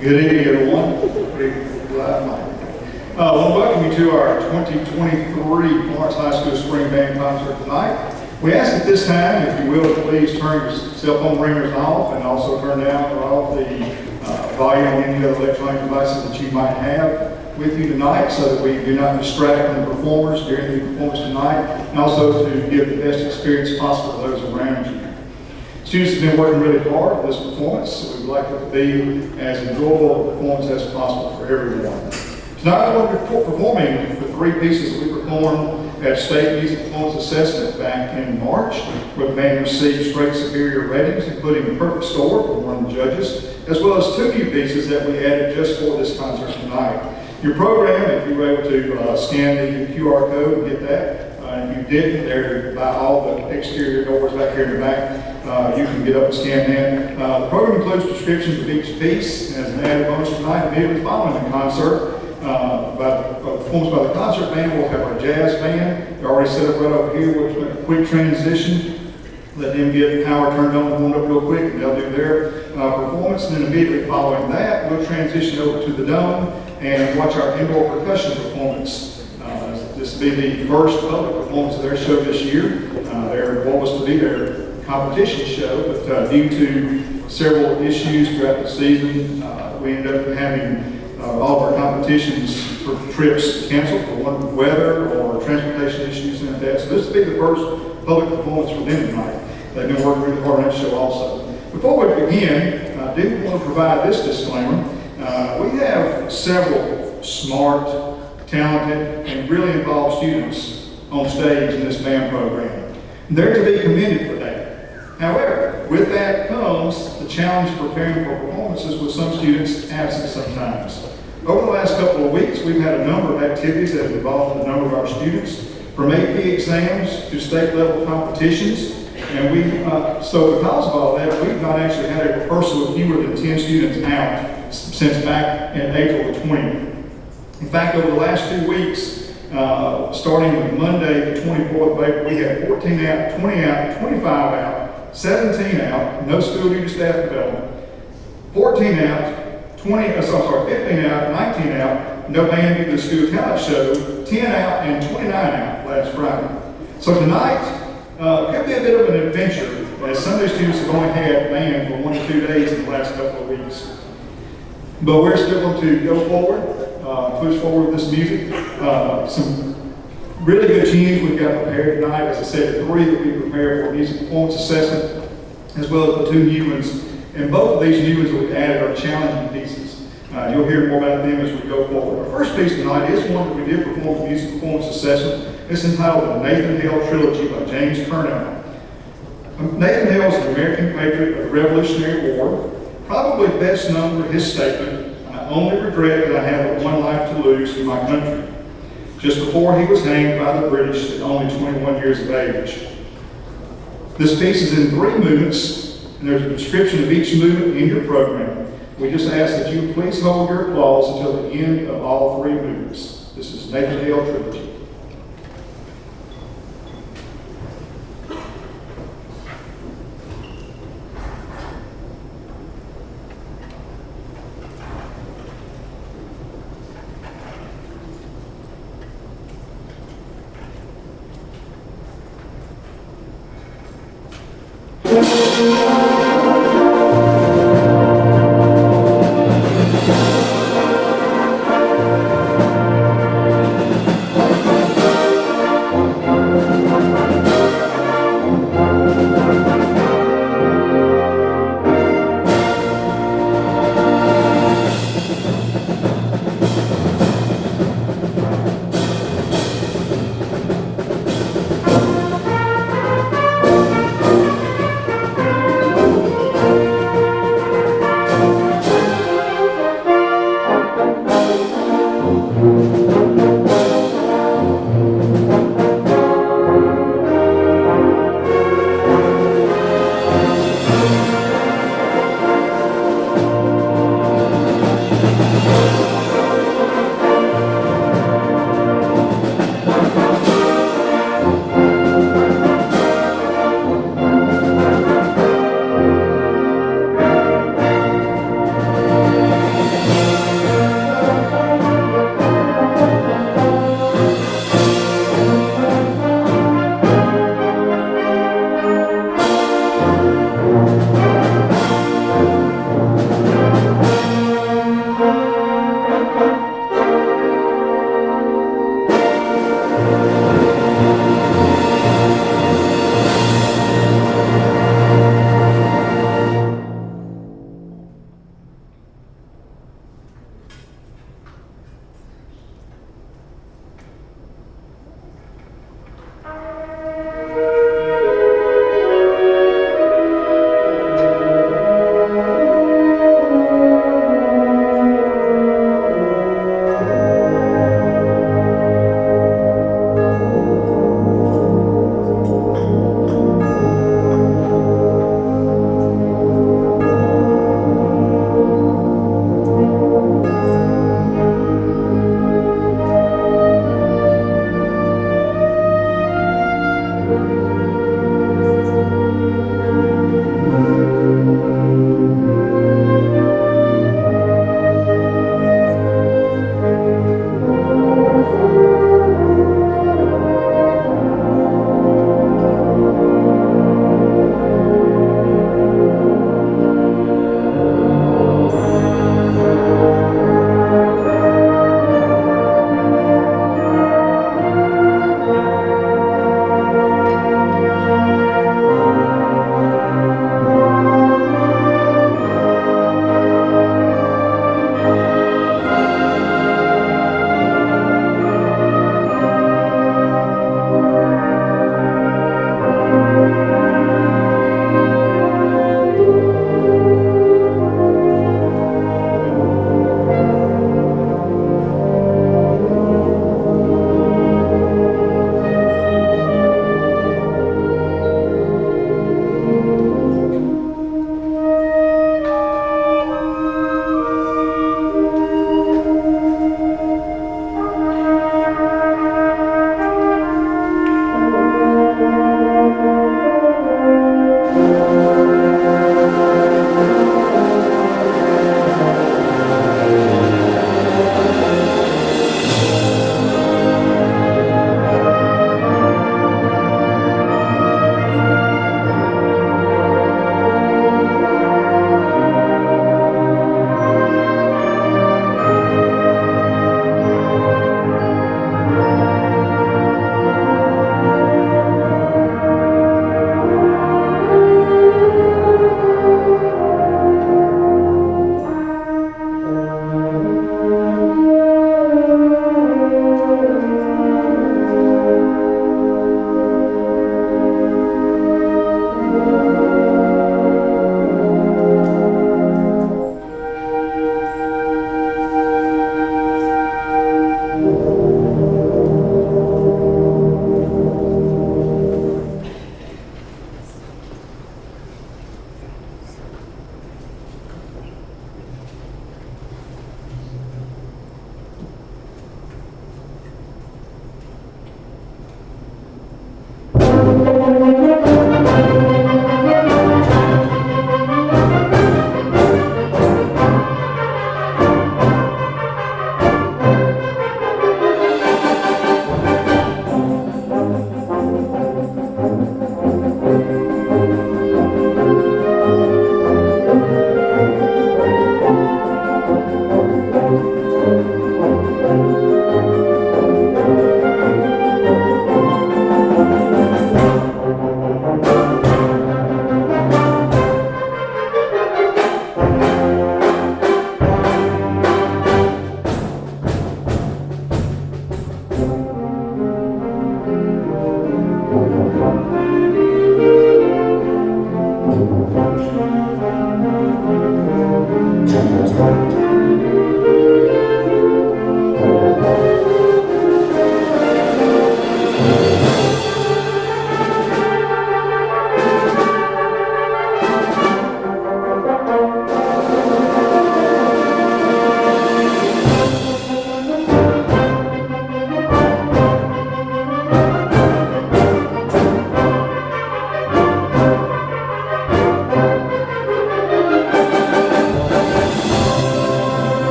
Good evening, everyone. I want to welcome you to our 2023 Florence High School Spring Band Concert tonight. We ask at this time, if you will, please turn your cell phone ringers off and also turn down or off the volume on any other electronic devices that you might have with you tonight so that we do not distract from the performers during the performance tonight, and also to give the best experience possible to those around you. Students have been working really hard on this performance, so we'd like it to be as enjoyable a performance as possible for everyone. Tonight we're going to be performing the three pieces that we performed at State Music Performance Assessment back in March, where the band received straight superior ratings, including a perfect score from one of the judges, as well as two new pieces that we added just for this concert tonight. Your program, if you were able to scan the QR code and get that, if you didn't, there by all the exterior doors back here in the back, you can get up and scan that. The program includes descriptions of each piece. As an added bonus tonight, immediately following the concert, performance by the concert band, we'll have our jazz band. They're already set up right over here. We'll make a quick transition, let them get power turned on and warmed up real quick, and they'll do their performance. And then immediately following that, we'll transition over to the dome and watch our indoor percussion performance. This will be the first public performance of their show this year. What was to be their competition show, but due to several issues throughout the season, we ended up having all of our competitions for trips canceled for one weather or transportation issues and that. So this will be the first public performance for them tonight. They've been working really hard on that show also. Before we begin, I do want to provide this disclaimer. We have several smart, talented, and really involved students on stage in this band program. They're to be commended for that. However, with that comes the challenge of preparing for performances with some students absent sometimes. Over the last couple of weeks, we've had a number of activities that have involved a number of our students, from AP exams to state level competitions. And so because of all that, we've not actually had a rehearsal with fewer than 10 students out since back in April the 20th. In fact, over the last 2 weeks, starting with Monday, the 24th of April, we had 14 out, 20 out, 25 out, 17 out, no school due to staff development, 14 out, 15 out, 19 out, no band due to the school talent show, 10 out, and 29 out last Friday. So tonight could be a bit of an adventure, as some of these students have only had band for 1 or 2 days in the last couple of weeks. But we're still going to go forward, push forward with this music. Some really good tunes we've got prepared tonight. As I said, 3 that we prepared for music performance assessment, as well as the 2 new ones. And both of these new ones that we've added are challenging pieces. You'll hear more about them as we go forward. Our first piece tonight is one that we did perform for music performance assessment. It's entitled The Nathan Hale Trilogy by James Curnow. Nathan Hale is an American patriot of the Revolutionary War, probably best known for his statement, "I only regret that I have but one life to lose for my country," just before he was hanged by the British at only 21 years of age. This piece is in 3 movements, and there's a description of each movement in your program. We just ask that you please hold your applause until the end of all 3 movements. This is Nathan Hale Trilogy.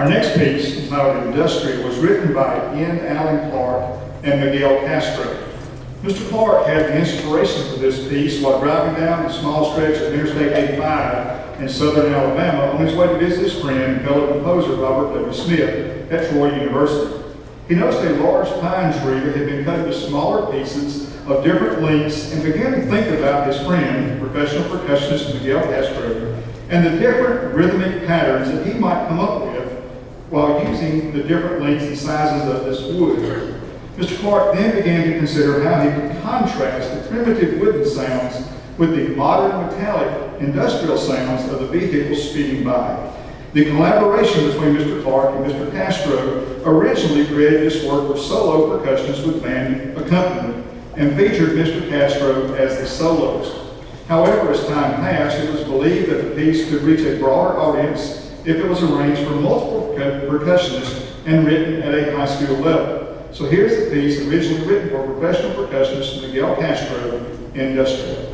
Our next piece, entitled Industrial, was written by N. Allen Clark and Miguel Castro. Mr. Clark had the inspiration for this piece while driving down the small stretch of Interstate 85 in southern Alabama on his way to visit his friend, fellow composer Robert W. Smith at Troy University. He noticed a large pine tree that had been cut into smaller pieces of different lengths and began to think about his friend, professional percussionist Miguel Castro, and the different rhythmic patterns that he might come up with while using the different lengths and sizes of this wood. Mr. Clark then began to consider how he could contrast the primitive wooden sounds with the modern metallic industrial sounds of the vehicles speeding by. The collaboration between Mr. Clark and Mr. Castro originally created this work for solo percussionists with band accompaniment and featured Mr. Castro as the soloist. However, as time passed, it was believed that the piece could reach a broader audience if it was arranged for multiple percussionists and written at a high school level. So here's the piece originally written for professional percussionist Miguel Castro, Industrial.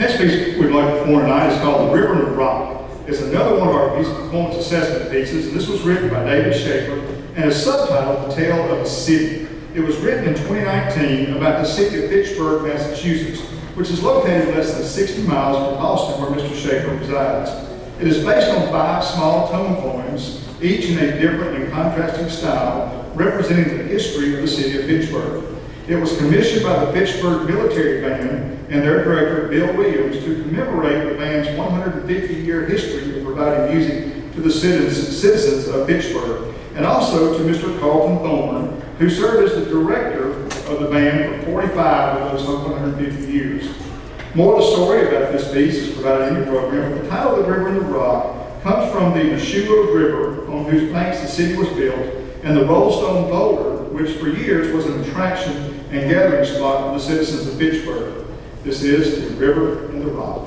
Next piece we'd like to perform tonight is called The River and the Rock. It's another one of our performance assessment pieces, and this was written by David Schaefer and is subtitled The Tale of a City. It was written in 2019 about the city of Fitchburg, Massachusetts, which is located less than 60 miles from Boston, where Mr. Schaefer resides. It is based on 5 small tone poems, each in a different and contrasting style, representing the history of the city of Fitchburg. It was commissioned by the Fitchburg Military Band and their director, Bill Williams, to commemorate the band's 150-year history of providing music to the citizens of Fitchburg, and also to Mr. Carlton Thorne, who served as the director of the band for 45 of those 150 years. More of the story about this piece is provided in your program, but the title of The River and the Rock comes from the Nashua River, on whose banks the city was built, and the Rollstone Boulder, which for years was an attraction and gathering spot for the citizens of Fitchburg. This is The River and the Rock.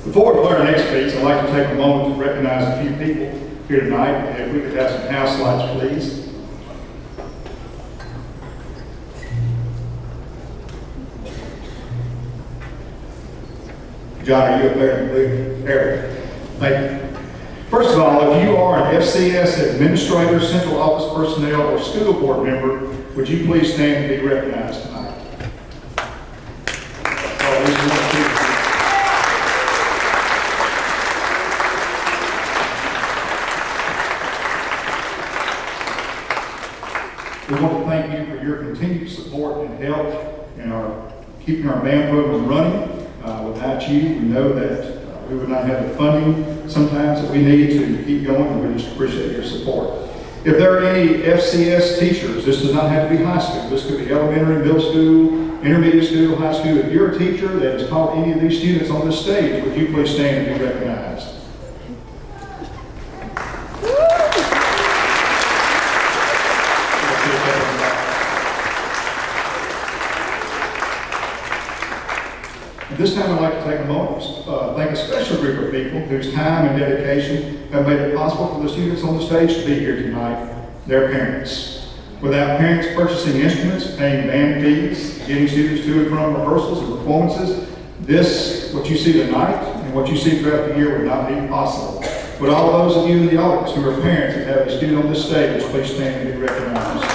Before we play our next piece, I'd like to take a moment to recognize a few people here tonight. If we could have some house lights, please. John, are you up there in the blue area? Thank you. First of all, if you are an FCS administrator, central office personnel, or school board member, would you please stand and be recognized tonight? We want to thank you for your continued support and help in keeping our band program running. Without you, we know that we would not have the funding sometimes that we need to keep going, and we just appreciate your support. If there are any FCS teachers, this does not have to be high school. This could be elementary, middle school, intermediate school, high school. If you're a teacher that has taught any of these students on this stage, would you please stand and be recognized? This time I'd like to take a moment to thank a special group of people whose time and dedication have made it possible for the students on the stage to be here tonight, their parents. Without parents purchasing instruments, paying band fees, getting students to and from rehearsals and performances, what you see tonight and what you see throughout the year would not be possible. Would all those of you in the audience who are parents and have a student on this stage, please stand and be recognized.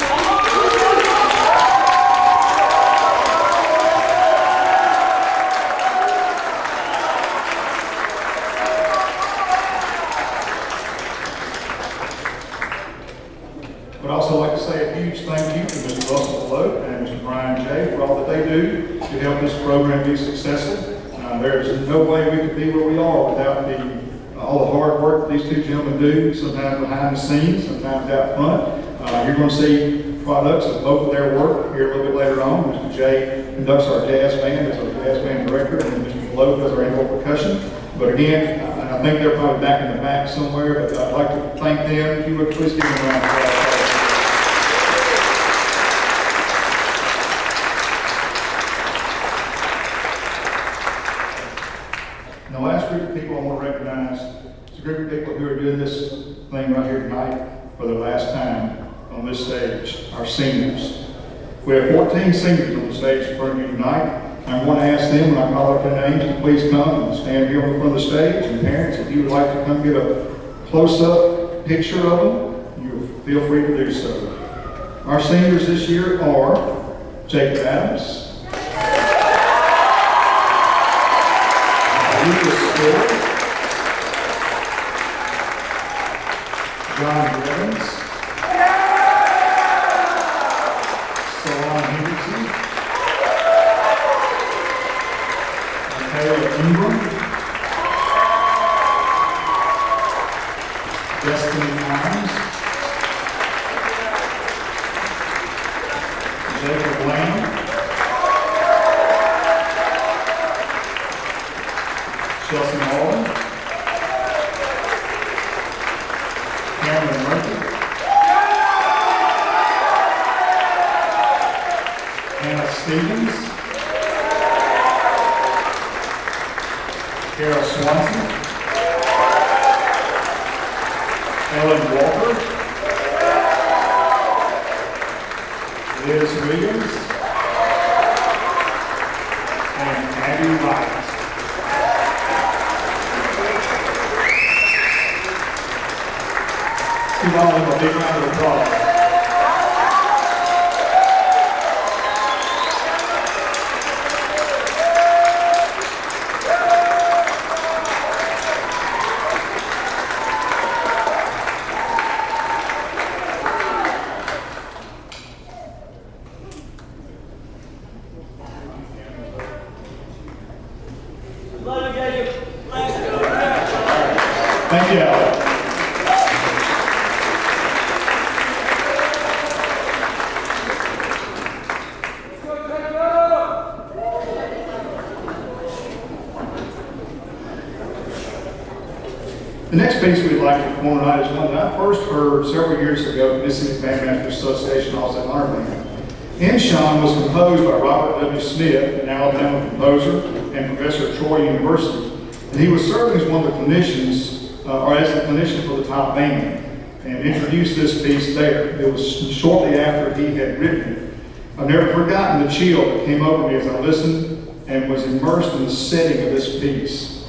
I'd also like to say a huge thank you to Mr. Russell Bloke and Mr. Brian Jay for all that they do to help this program be successful. There's no way we could be where we are without all the hard work that these two gentlemen do, sometimes behind the scenes, sometimes out front. You're going to see products of both of their work here a little bit later on. Mr. Jay conducts our jazz band as our jazz band director, and Mr. Bloke does our annual percussion. But again, I think they're probably back in the back somewhere, but I'd like to thank them. If you would please give them a round of applause. And the last group of people I want to recognize is a group of people who are doing this thing right here tonight for the last time on this stage, our seniors. We have 14 seniors on the stage in front of you tonight. I want to ask them, when I call out their names, to please come and stand here on the front of the stage. And parents, if you would like to come get a close-up picture of them, you feel free to do so. Our seniors this year are Jacob Adams, John Evans, Solon Henderson, Michaela Ingram, Destiny Hines, Jacob Lamb, Chelsea Alden, Cameron Murphy, Hannah Stevens, Carol Swanson, Ellen Walker, Liz Williams, and Abby Wright. Give all of them a big round of applause. Thank you, Alex. The next piece we'd like to perform tonight is one that I first heard several years ago at the Mississippi Bandmasters Association, also Honor Band. Inshawn was composed by Robert W. Smith, an Alabama composer and professor at Troy University. And he was serving as one of the clinicians, or as the clinician for the top band, and introduced this piece there. It was shortly after he had written it. I've never forgotten the chill that came over me as I listened and was immersed in the setting of this piece.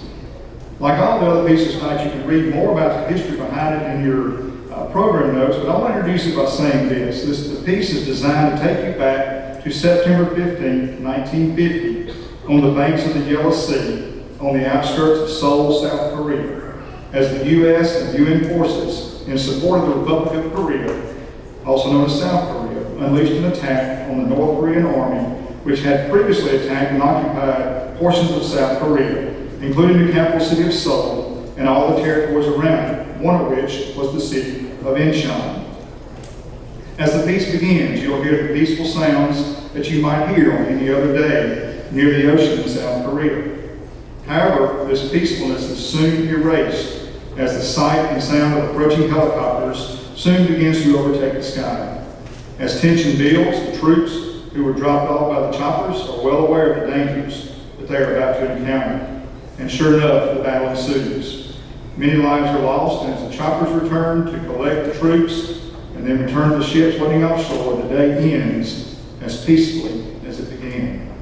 Like all the other pieces tonight, you can read more about the history behind it in your program notes, but I want to introduce it by saying this. The piece is designed to take you back to September 15, 1950, on the banks of the Yellow Sea, on the outskirts of Seoul, South Korea, as the U.S. and UN forces, in support of the Republic of Korea, also known as South Korea, unleashed an attack on the North Korean army, which had previously attacked and occupied portions of South Korea, including the capital city of Seoul and all the territories around it, one of which was the city of Incheon. As the piece begins, you'll hear the peaceful sounds that you might hear on any other day near the ocean in South Korea. However, this peacefulness is soon erased as the sight and sound of approaching helicopters soon begins to overtake the sky. As tension builds, the troops who were dropped off by the choppers are well aware of the dangers that they are about to encounter. And sure enough, the battle ensues. Many lives are lost, and as the choppers return to collect the troops and then return to the ships waiting offshore, the day ends as peacefully as it began.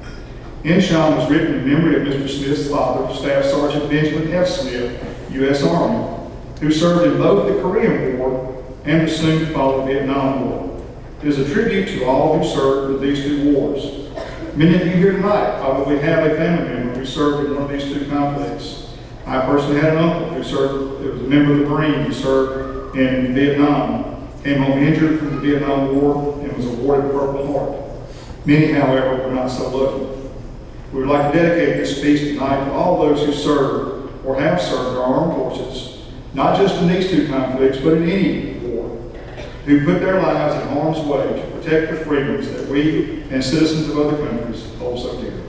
Incheon was written in memory of Mr. Smith's father, Staff Sergeant Benjamin F. Smith, U.S. Army, who served in both the Korean War and the soon-to-follow Vietnam War. It is a tribute to all who served in these two wars. Many of you here tonight probably have a family member who served in one of these two conflicts. I personally had an uncle who served, it was a member of the Marines who served in Vietnam, came home injured from the Vietnam War, and was awarded Purple Heart. Many, however, were not so lucky. We would like to dedicate this piece tonight to all those who served or have served our armed forces, not just in these two conflicts, but in any war, who put their lives in harm's way to protect the freedoms that we and citizens of other countries hold so dear.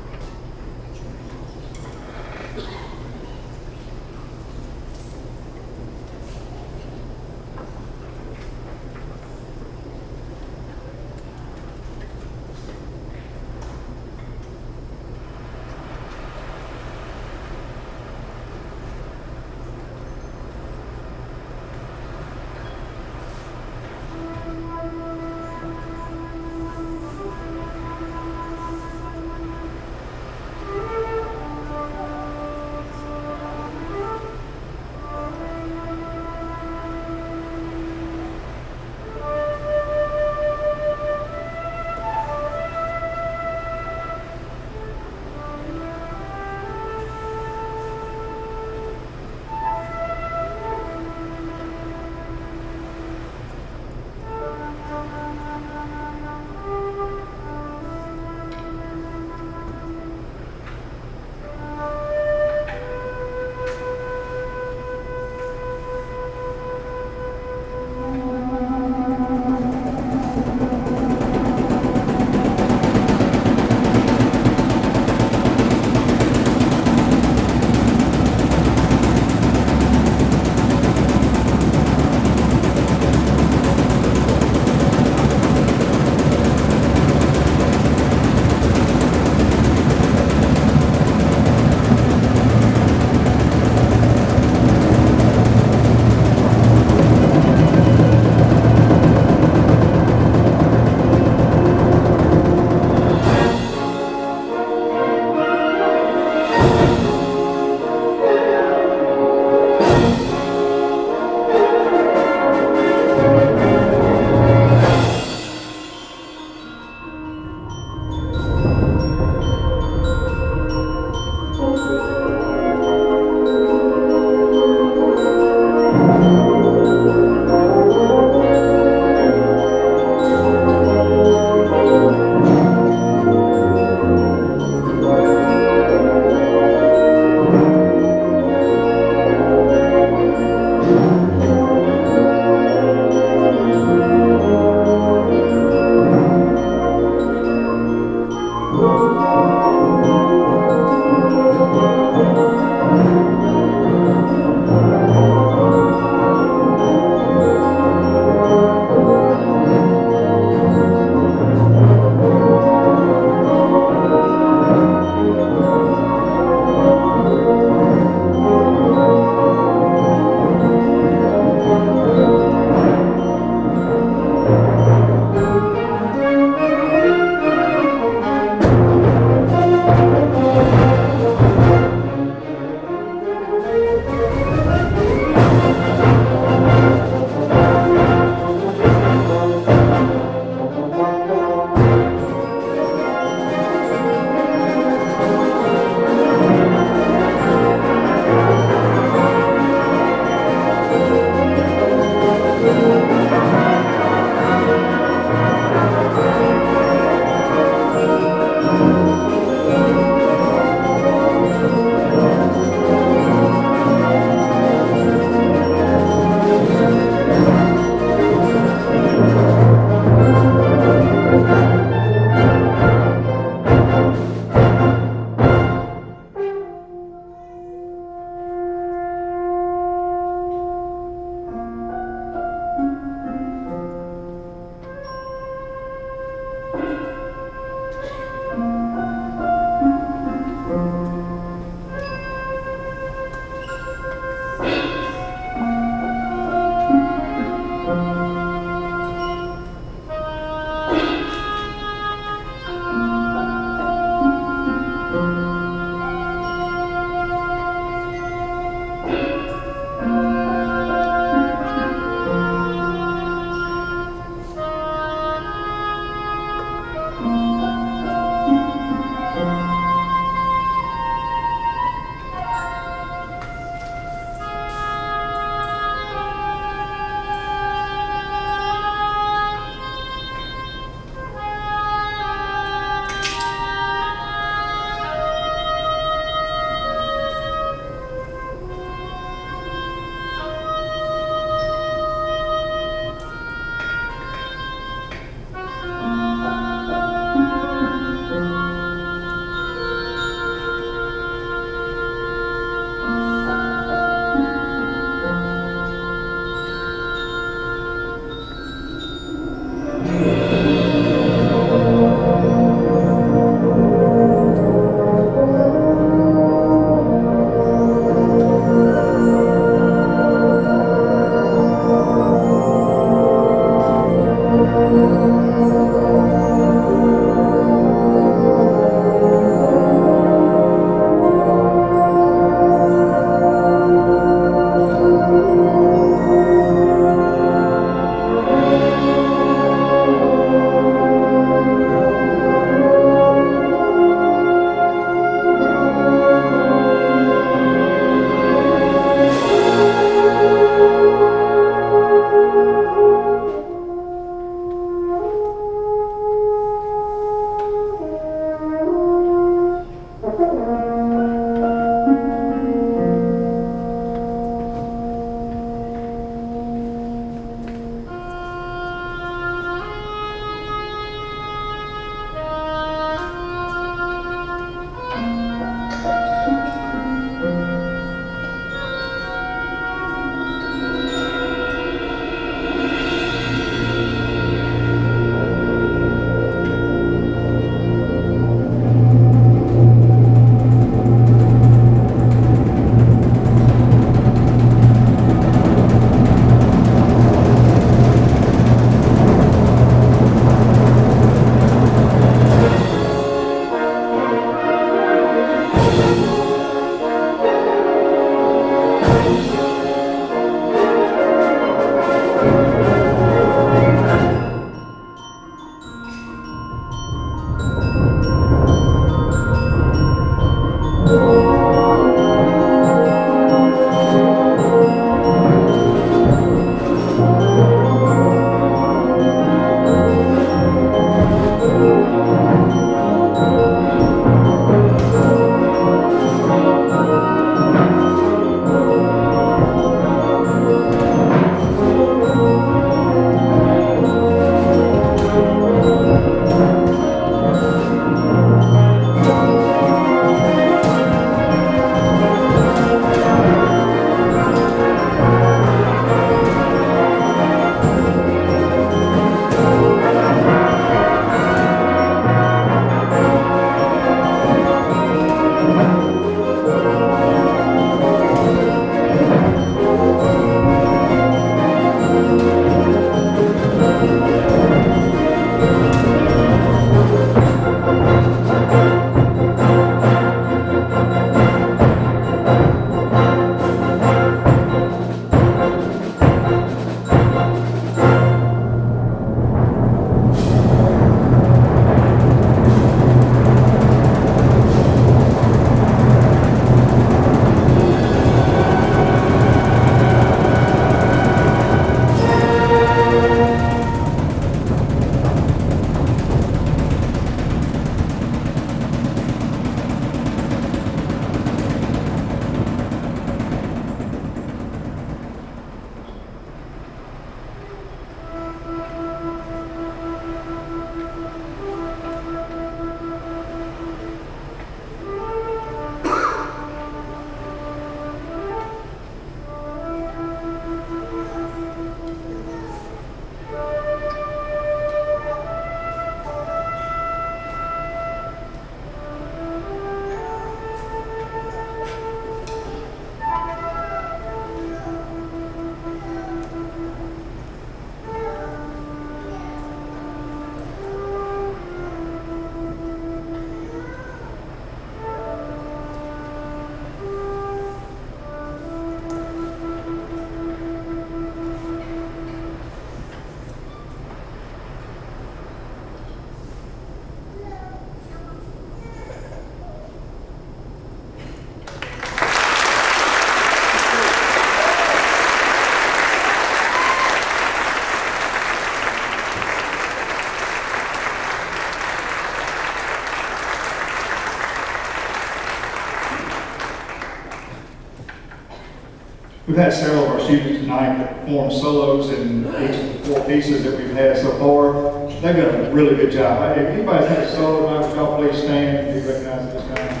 We've had several of our students tonight that perform solos in each of the 4 pieces that we've had so far. They've done a really good job. If anybody's had a solo tonight, would y'all please stand and be recognized at this time?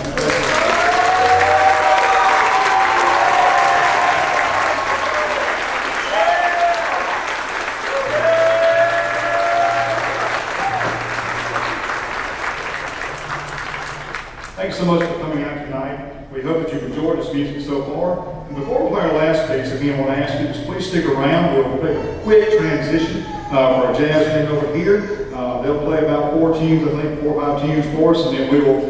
Thanks so much for coming out tonight. We hope that you've enjoyed this music so far. And before we play our last piece, again, I want to ask you to please stick around. We'll take a quick transition for our jazz band over here. They'll play about 4 tunes, I think 4 or 5 tunes for us, and then we will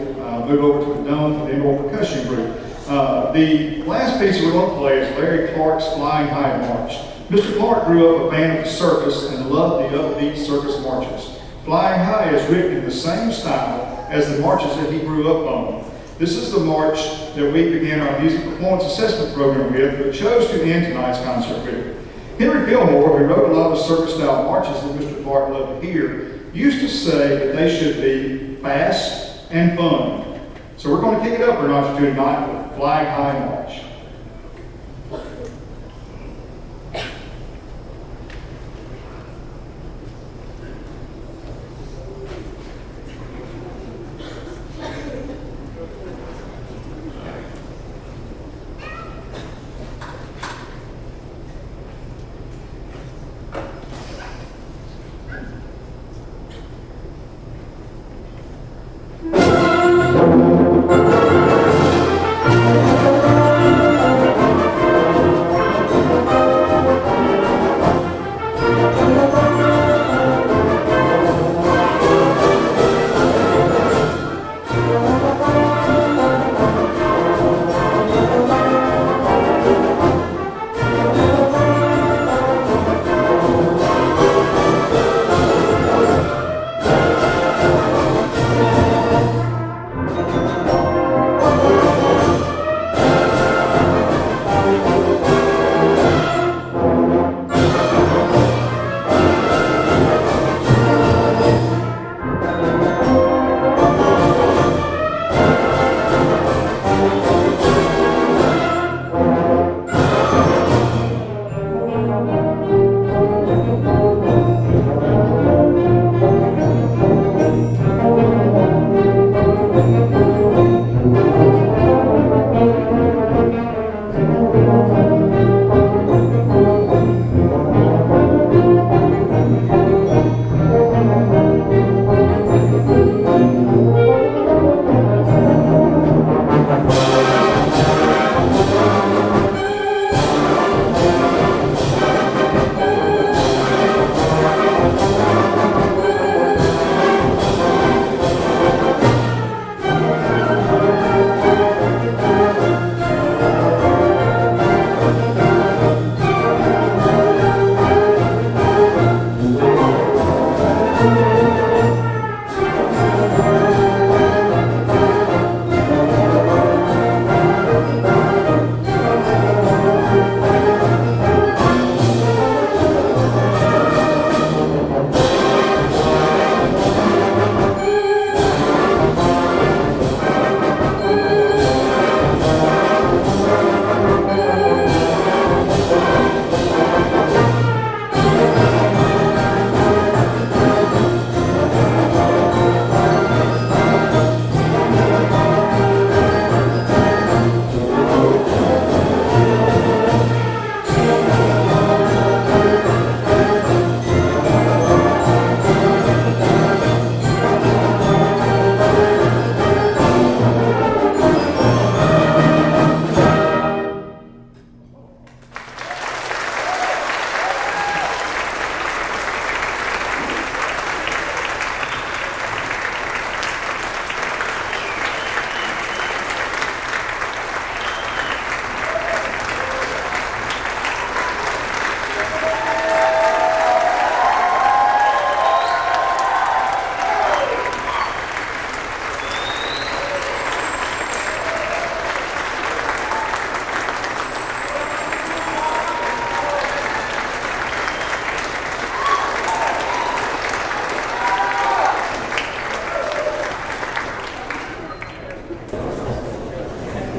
move over to the dome for the indoor percussion group. The last piece we're going to play is Larry Clark's Flying High March. Mr. Clark grew up a fan of the circus and loved the upbeat circus marches. Flying High is written in the same style as the marches that he grew up on. This is the march that we began our music performance assessment program with, but chose to end tonight's concert with. Henry Fillmore, who wrote a lot of circus-style marches that Mr. Clark loved to hear, used to say that they should be fast and fun. So we're going to kick it up a notch or two tonight with Flying High March.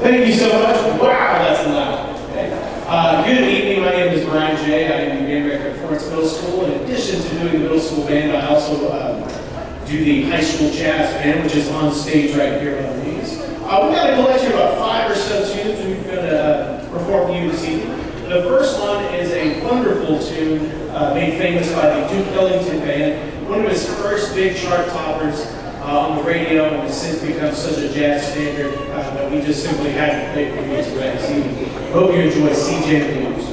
Thank you so much. Wow, that's loud. Okay. Good evening, my name is Brian J. I am the band director at Florence Middle School. In addition to doing the middle school band, I also do the high school jazz band, which is on stage right here on these. We've got a collection of about 5 or so tunes we're going to perform for you this evening. The first one is a wonderful tune made famous by the Duke Ellington Band, one of his first big chart toppers on the radio, and has since become such a jazz standard that we just simply had to play for you tonight this evening. Hope you enjoy CJ Blues.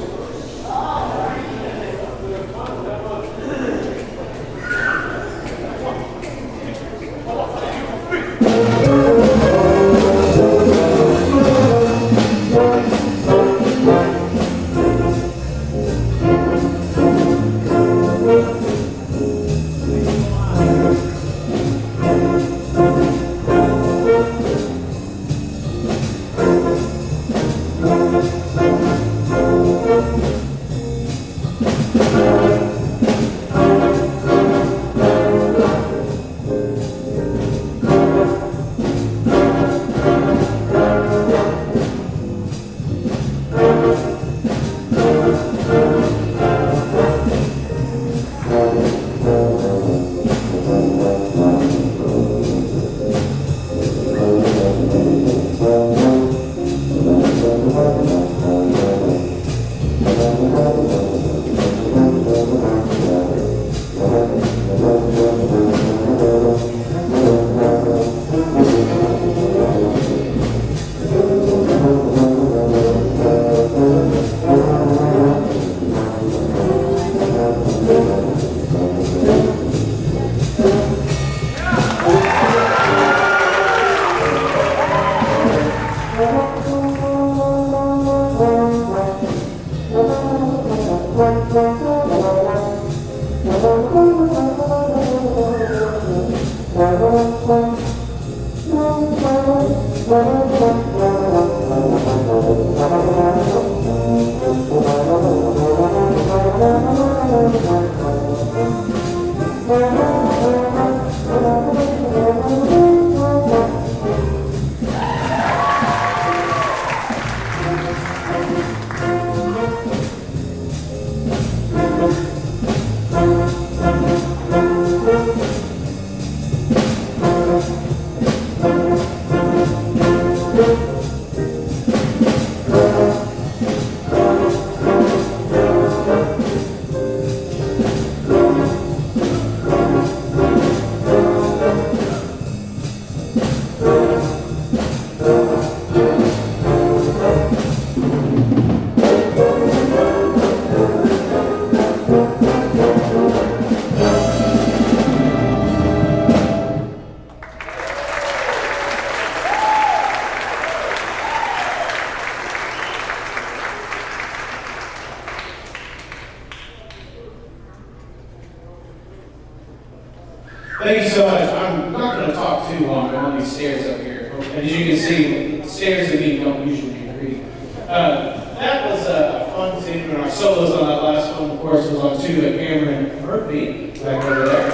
Thank you so much. I'm not going to talk too long. I'm on these stairs up here. And as you can see, stairs and me don't usually agree. That was a fun scene. And our solos on that last one, of course, was on tuba Cameron Murphy back over there.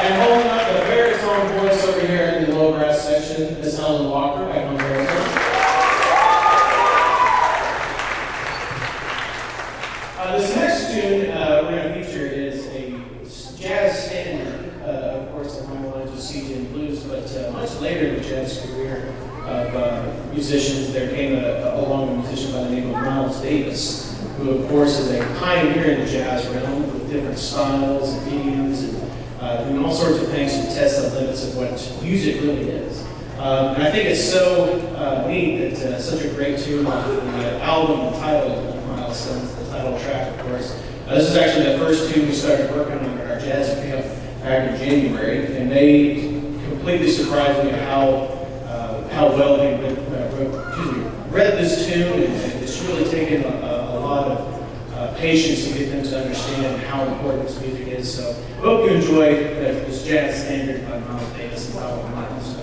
And holding up the baritone voice over here in the low brass section is Helen Walker back on baritone. This next tune we're going to feature is a jazz standard, of course, along the lines of CJ Blues, but much later in the jazz career of musicians, there came along a musician by the name of Miles Davis, who, of course, is a pioneer in the jazz realm with different styles and mediums and doing all sorts of things to test the limits of what music really is. And I think it's so neat that such a great tune off of the album entitled Milestones, the title track, of course. This is actually the first tune we started working on at our jazz camp back in January, and they completely surprised me at how well they read this tune, and it's really taken a lot of patience to get them to understand how important this music is. So I hope you enjoy this jazz standard by Miles Davis and Miles Milestones.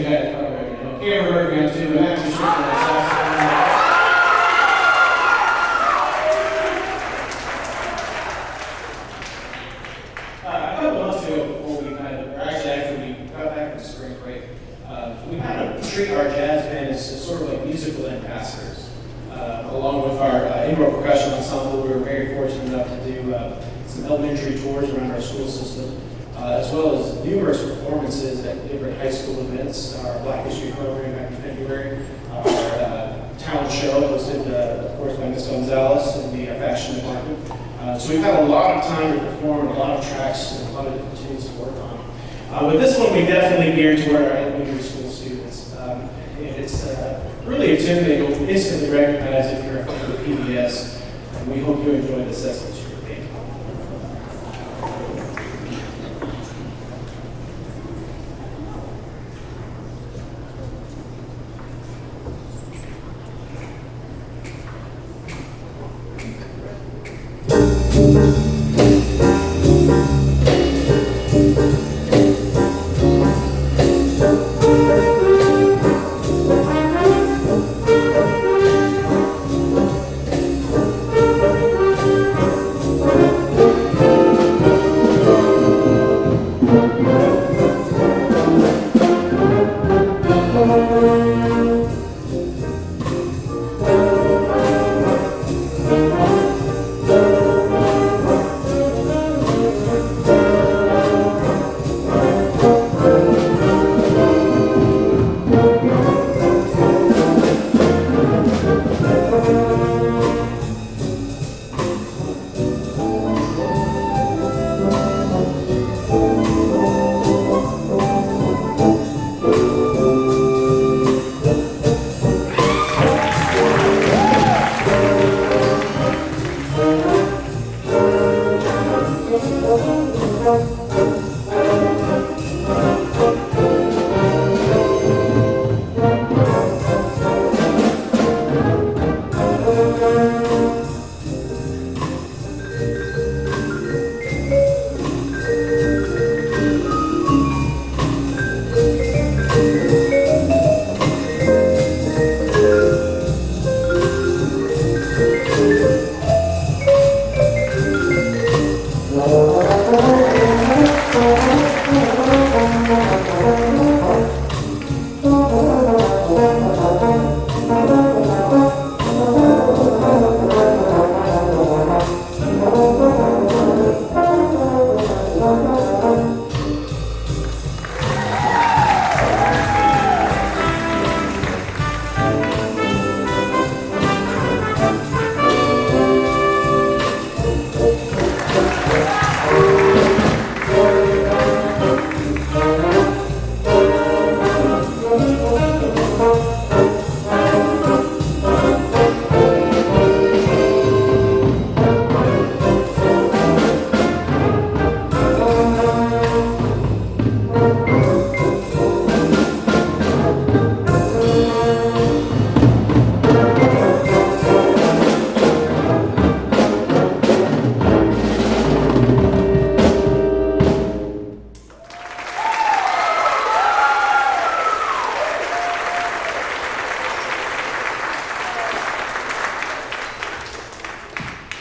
guys probably already know. Cameron Murphy on two, Matthew Schiffler on saxophone. A couple months ago, before we or actually after we got back from spring break, we kind of treat our jazz band as sort of like musical ambassadors. Along with our indoor percussion ensemble, we were very fortunate enough to do some elementary tours around our school system, as well as numerous performances at different high school events. Our Black History program back in February, our talent show hosted, of course, by Ms. Gonzalez in the fashion department. So we've had a lot of time to perform, a lot of tracks, and a lot of different tunes to work on. But this one we definitely geared toward our elementary school students. And it's really a tune that you'll instantly recognize if you're a fan of PBS. And we hope you enjoy the Sesame Street theme.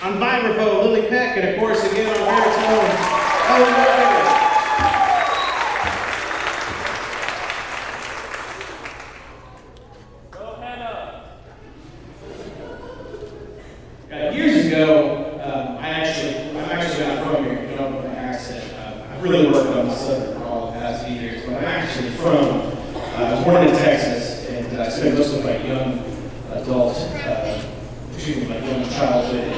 On vibraphone, Lily Peck, and of course again on baritone, Ellen Murray. Years ago, I'm actually not from here, you know, my accent. I've really worked on my southern for all the past few years, but I'm actually I was born in Texas, and I spent most of my young young childhood in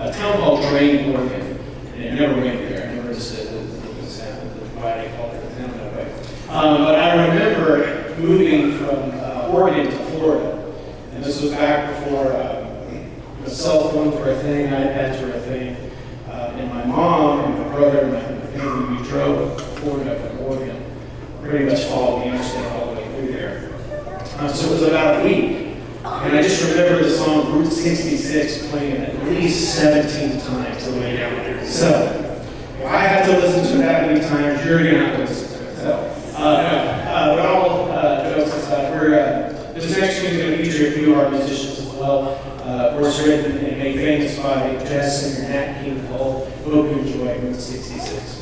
a town called Drain, Oregon, and it never went there. I never just why they called it a town that way. But I remember moving from Oregon to Florida, and this was back before the cell phones were a thing, iPads were a thing, and my mom and my brother and my family, we drove to Florida from Oregon, pretty much followed the interstate all the way through there. So it was about a week. And I just remember the song Route 66 playing at least 17 times the way down there. So, if I had to listen to it that many times, you're going to have to listen to it. So, but all few of our musicians as well. Was written and made famous by jazz singer Nat King Cole. Hope you enjoy Route 66.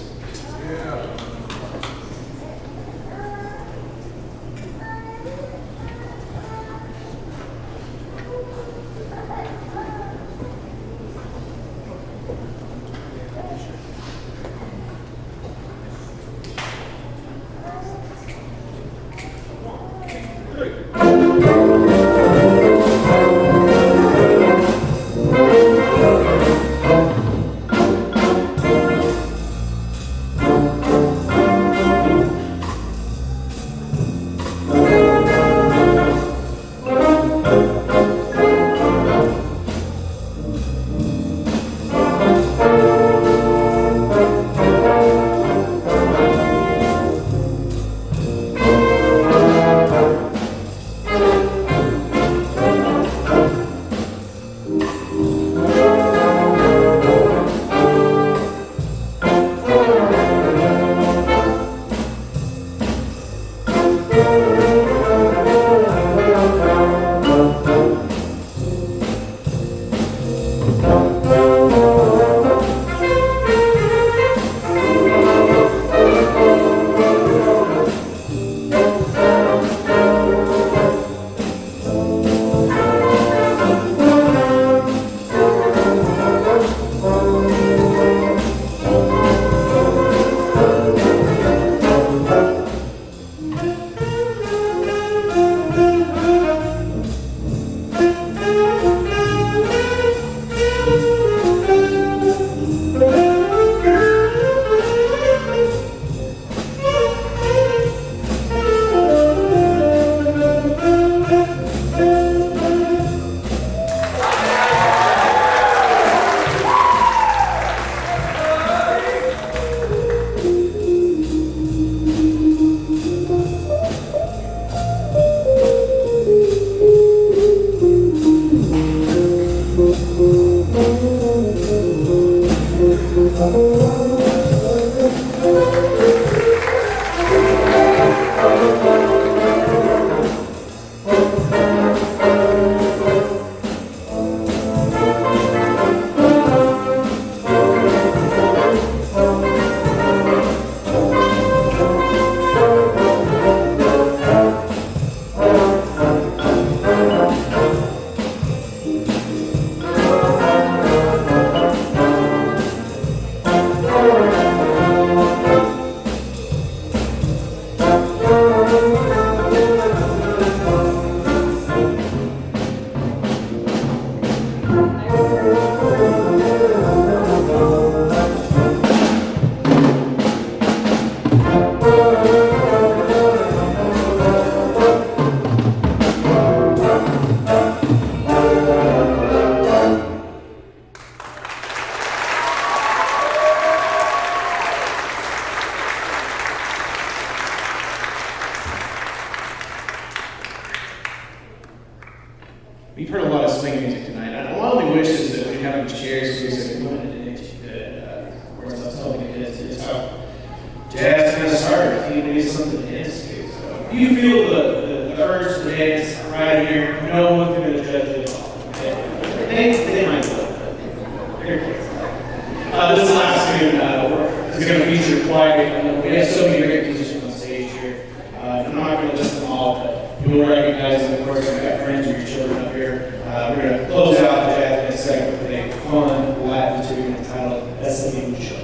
We've heard a lot of swing music tonight. I only wish is that we have these chairs so we could limit it into, of course, I was telling the kids, it's how jazz kind of started. You need something to dance to. So if you feel the urge to dance right here, no one's going to judge you at all. Okay? They might go. They're kids. This last tune is going to feature quite, we have so many great musicians on stage here. I'm not going to list them all, but you will recognize them. Of course, I've got friends or your children up here. We're going to close out the jazz next segment with a fun Latin tune entitled Ese Mucho.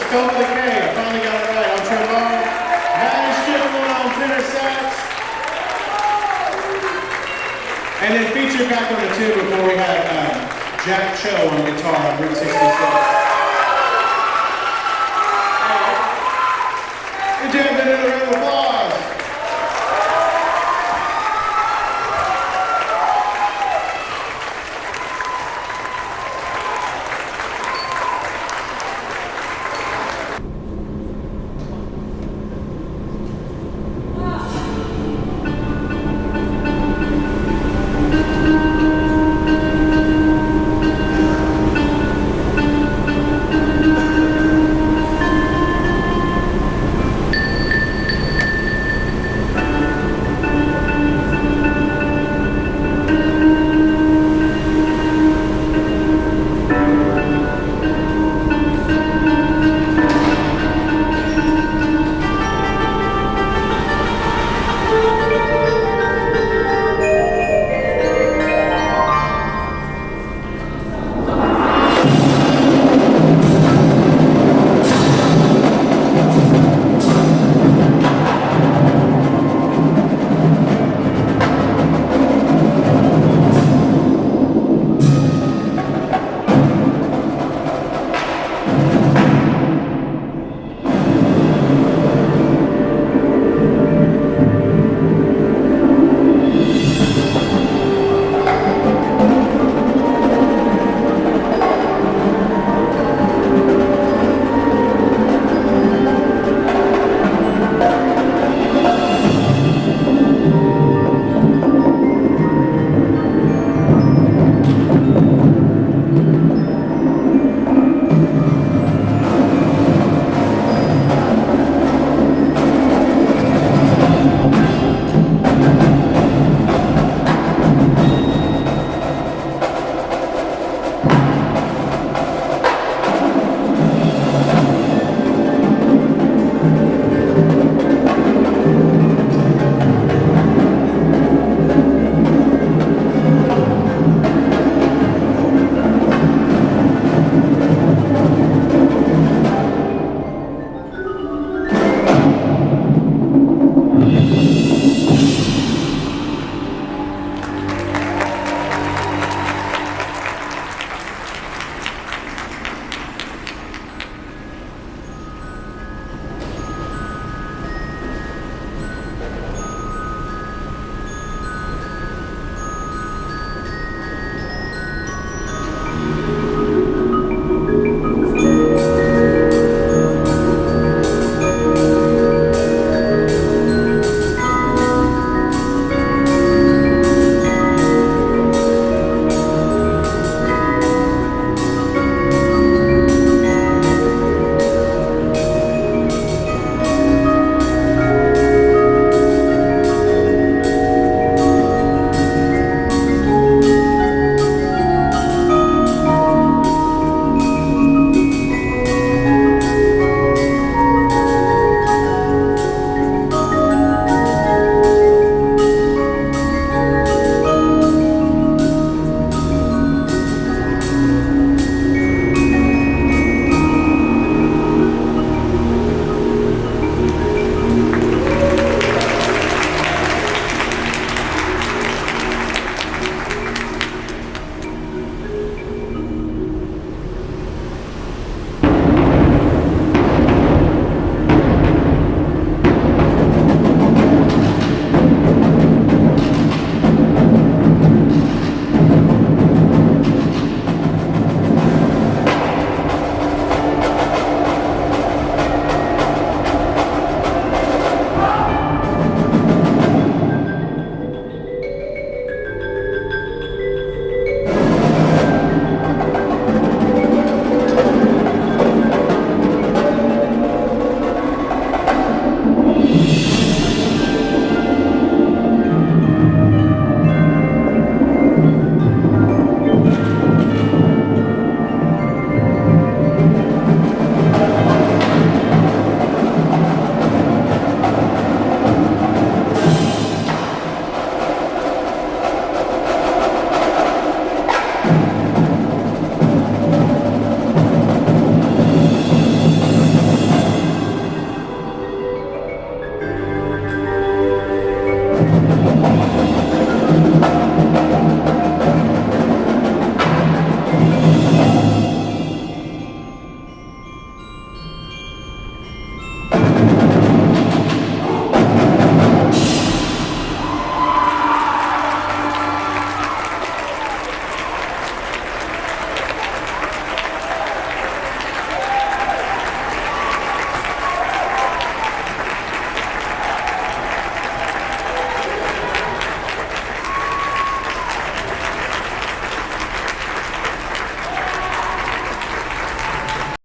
Go with the K. I finally got it right on trombone. Nice gentleman on tenor sax. And then featured back on the tune before we had Jack Cho on guitar on Route 66. Good job, another round of applause.